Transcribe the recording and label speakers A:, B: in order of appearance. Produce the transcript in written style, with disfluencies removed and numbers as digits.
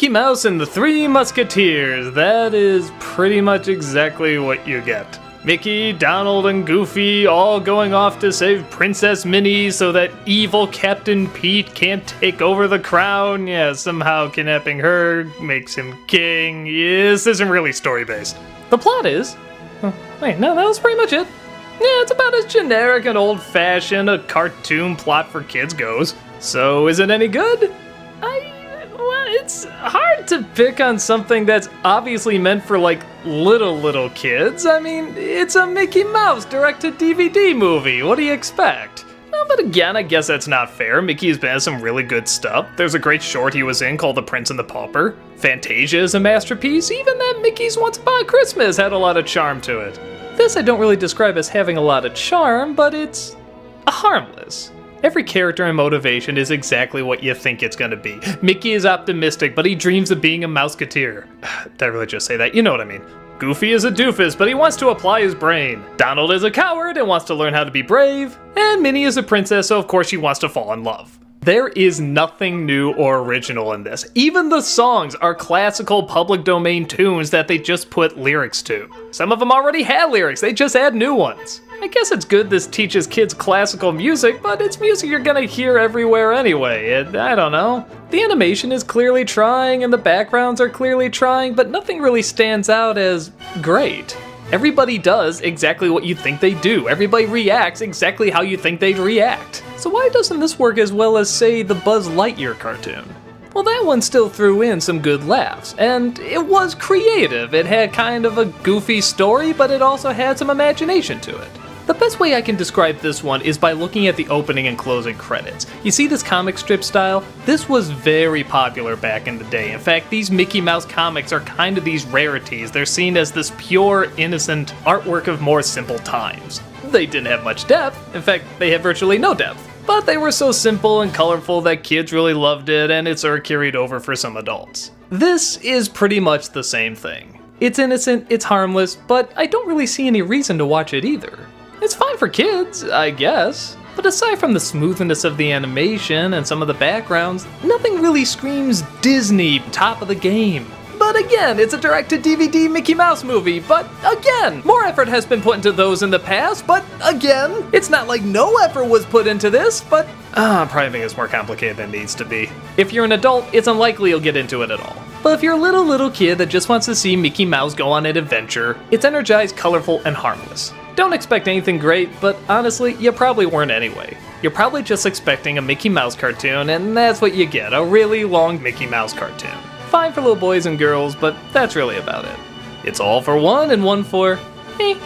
A: Mickey Mouse and the Three Musketeers. That is pretty much exactly what you get. Mickey, Donald, and Goofy all going off to save Princess Minnie so that evil Captain Pete can't take over the crown. Yeah, somehow kidnapping her makes him king. This isn't really story-based. The plot is... wait, no, that was pretty much it. Yeah, it's about as generic and old-fashioned a cartoon plot for kids goes. So, is it any good? Well, it's hard to pick on something that's obviously meant for, like, little kids. I mean, it's a Mickey Mouse direct-to-DVD movie. What do you expect? Well, but again, I guess that's not fair. Mickey's been in some really good stuff. There's a great short he was in called The Prince and the Pauper. Fantasia is a masterpiece. Even that Mickey's Once Upon a Christmas had a lot of charm to it. This I don't really describe as having a lot of charm, but it's harmless. Every character and motivation is exactly what you think it's gonna be. Mickey is optimistic, but he dreams of being a Mousquetaire. Did I really just say that? You know what I mean. Goofy is a doofus, but he wants to apply his brain. Donald is a coward and wants to learn how to be brave. And Minnie is a princess, so of course she wants to fall in love. There is nothing new or original in this. Even the songs are classical public domain tunes that they just put lyrics to. Some of them already had lyrics, they just add new ones. I guess it's good this teaches kids classical music, but it's music you're gonna hear everywhere anyway. I don't know. The animation is clearly trying and the backgrounds are clearly trying, but nothing really stands out as great. Everybody does exactly what you think they do. Everybody reacts exactly how you think they'd react. So why doesn't this work as well as, say, the Buzz Lightyear cartoon? Well, that one still threw in some good laughs, and it was creative. It had kind of a goofy story, but it also had some imagination to it. The best way I can describe this one is by looking at the opening and closing credits. You see this comic strip style? This was very popular back in the day. In fact, these Mickey Mouse comics are kind of these rarities. They're seen as this pure, innocent artwork of more simple times. They didn't have much depth. In fact, they had virtually no depth. But they were so simple and colorful that kids really loved it, and it's carried over for some adults. This is pretty much the same thing. It's innocent, it's harmless, but I don't really see any reason to watch it either. It's fine for kids, I guess, but aside from the smoothness of the animation and some of the backgrounds, nothing really screams Disney top of the game. But again, it's a direct-to-DVD Mickey Mouse movie, but again, more effort has been put into those in the past, but again, it's not like no effort was put into this, but I probably think it's more complicated than it needs to be. If you're an adult, it's unlikely you'll get into it at all. But if you're a little kid that just wants to see Mickey Mouse go on an adventure, it's energized, colorful, and harmless. Don't expect anything great, but honestly, you probably weren't anyway. You're probably just expecting a Mickey Mouse cartoon, and that's what you get, a really long Mickey Mouse cartoon. Fine for little boys and girls, but that's really about it. It's all for one and one for me.